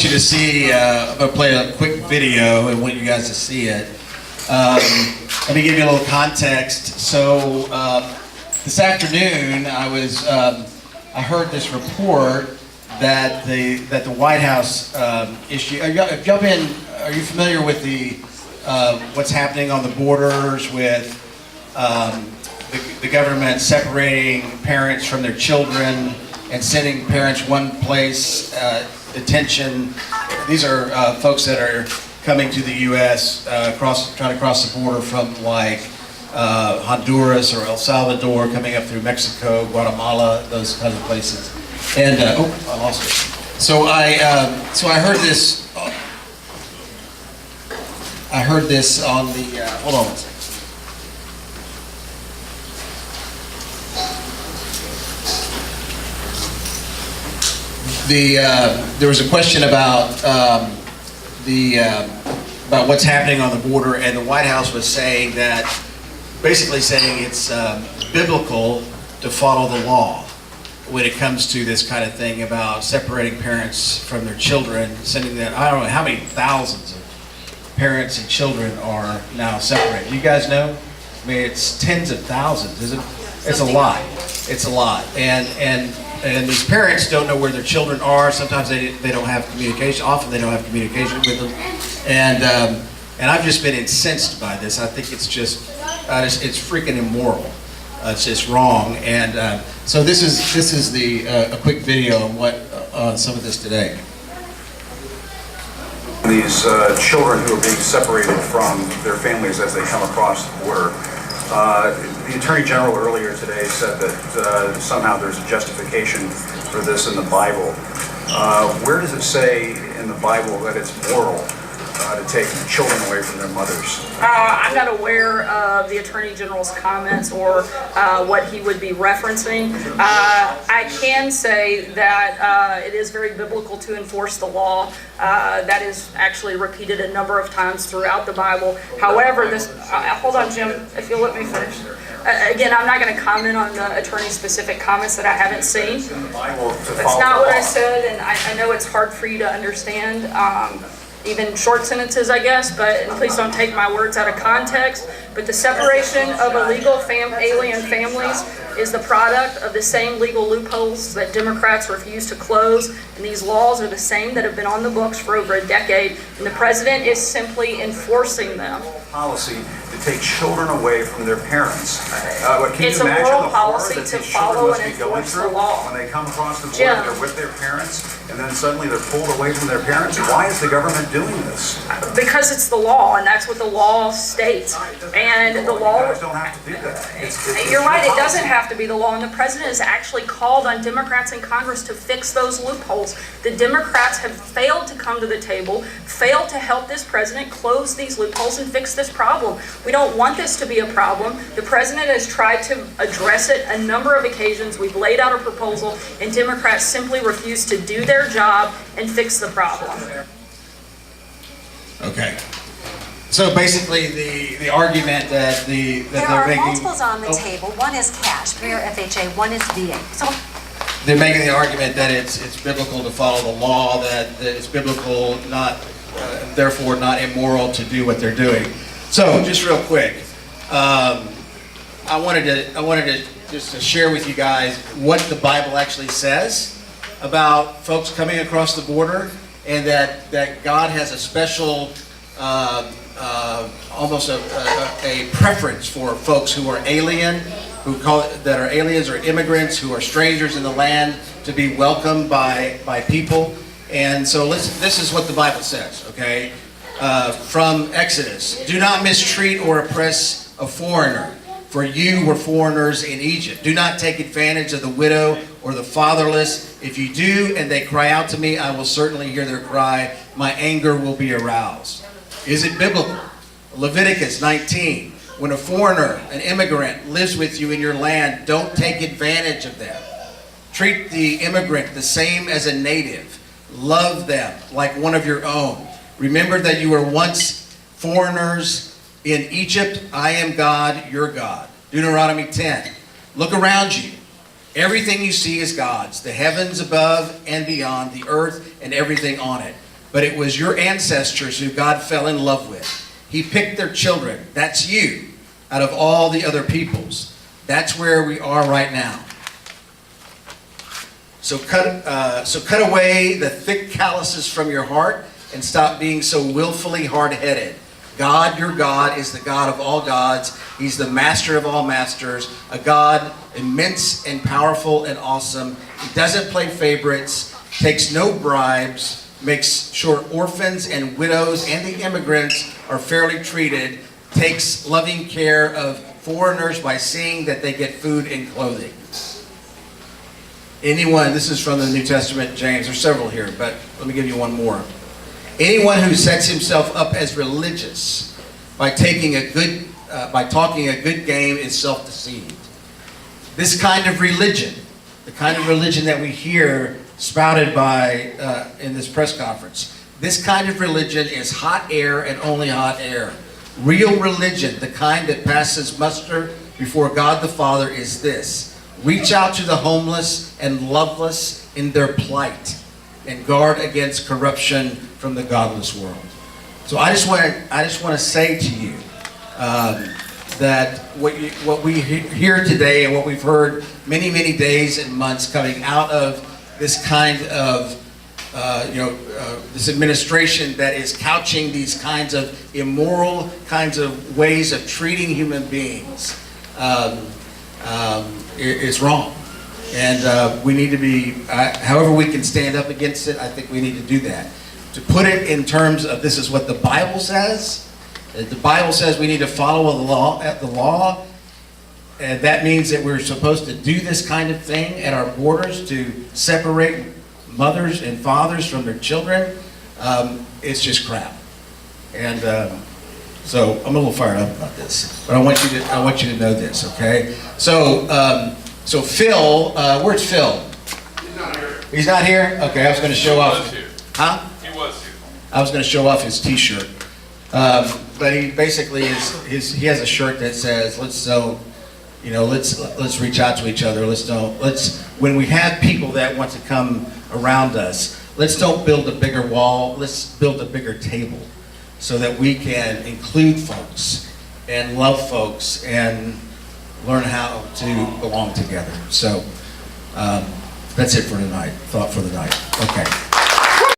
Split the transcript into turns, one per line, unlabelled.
you to see, I'm going to play a quick video and want you guys to see it. Let me give you a little context. So this afternoon I heard this report that the White House issue. Are you familiar with what's happening on the borders with the government separating parents from their children and sending parents one place, detention? These are folks that are coming to the U.S., trying to cross the border from like Honduras or El Salvador, coming up through Mexico, Guatemala, those kinds of places. And I lost it. So I heard this. I heard this on the. Hold on one second. There was a question about about what's happening on the border, and the White House was saying that, basically saying it's biblical to follow the law when it comes to this kind of thing about separating parents from their children, sending them. I don't know how many thousands of parents and children are now separated. You guys know? I mean, it's tens of thousands, isn't it? It's a lot. It's a lot, and these parents don't know where their children are. Sometimes they don't have communication. Often they don't have communication with them, and I've just been incensed by this. I think it's just it's freaking immoral. It's just wrong. And so this is a quick video on what some of this today.
These children who are being separated from their families as they come across the border. The Attorney General earlier today said that somehow there's a justification for this in the Bible. Where does it say in the Bible that it's moral to take children away from their mothers?
I'm not aware of the Attorney General's comments or what he would be referencing. I can say that it is very biblical to enforce the law. That is actually repeated a number of times throughout the Bible. However, this hold on, Jim, if you'll let me finish. Again, I'm not going to comment on the attorney's specific comments that I haven't seen. That's not what I said, and I know it's hard for you to understand. Even short sentences, I guess, but please don't take my words out of context. But the separation of illegal alien families is the product of the same legal loopholes that Democrats refuse to close, and these laws are the same that have been on the books for over a decade, and the president is simply enforcing them.
Policy to take children away from their parents.
It's a moral policy to follow and enforce the law.
When they come across the border, they're with their parents, and then suddenly they're pulled away from their parents. Why is the government doing this?
Because it's the law, and that's what the law states. And the law.
You guys don't have to do that.
You're right. It doesn't have to be the law, and the president has actually called on Democrats in Congress to fix those loopholes. The Democrats have failed to come to the table, failed to help this president close these loopholes and fix this problem. We don't want this to be a problem. The president has tried to address it a number of occasions. We've laid out a proposal, and Democrats simply refuse to do their job and fix the problem.
Okay. So basically, the argument that
there are multiples on the table. One is cash, Bellaire FHA. One is VA. So
they're making the argument that it's biblical to follow the law, that it's biblical, not therefore not immoral to do what they're doing. So just real quick, I wanted to just to share with you guys what the Bible actually says about folks coming across the border, and that God has a special almost a preference for folks who are alien, that are aliens or immigrants, who are strangers in the land, to be welcomed by people. And so this is what the Bible says, okay? From Exodus: do not mistreat or oppress a foreigner, for you were foreigners in Egypt. Do not take advantage of the widow or the fatherless. If you do, and they cry out to me, I will certainly hear their cry. My anger will be aroused. Is it biblical? Leviticus 19. When a foreigner, an immigrant, lives with you in your land, don't take advantage of them. Treat the immigrant the same as a native. Love them like one of your own. Remember that you were once foreigners in Egypt. I am God, your God. Deuteronomy 10. Look around you. Everything you see is God's. The heavens above and beyond, the earth and everything on it. but it was your ancestors who God fell in love with. He picked their children. That's you, out of all the other peoples. That's where we are right now. So cut away the thick calluses from your heart and stop being so willfully hard-headed. God, your God, is the God of all gods. He's the master of all masters, a God immense and powerful and awesome. He doesn't play favorites, takes no bribes, makes sure orphans and widows and the immigrants are fairly treated, takes loving care of foreigners by seeing that they get food and clothing. Anyone, this is from the New Testament, James, there's several here, but let me give you one more. Anyone who sets himself up as religious by talking a good game is self-deceived. This kind of religion, the kind of religion that we hear spouted by in this press conference, this kind of religion is hot air and only hot air. Real religion, the kind that passes muster before God the Father, is this: reach out to the homeless and loveless in their plight, and guard against corruption from the godless world. So I just want to say to you that what we hear today and what we've heard many, many days and months coming out of this kind of this administration that is couching these kinds of immoral kinds of ways of treating human beings is wrong. And we need to be, however we can stand up against it, I think we need to do that. To put it in terms of this is what the Bible says. The Bible says we need to follow the law, and that means that we're supposed to do this kind of thing at our borders to separate mothers and fathers from their children. It's just crap. And so I'm a little fired up about this, but I want you to know this, okay? So Phil, where's Phil?
He's not here.
He's not here? Okay, I was going to show off.
He was here.
Huh?
He was here.
I was going to show off his T-shirt, but he basically he has a shirt that says, let's reach out to each other. When we have people that want to come around us, let's don't build a bigger wall. Let's build a bigger table so that we can include folks and love folks and learn how to belong together. So that's it for tonight. Thought for the night. Okay.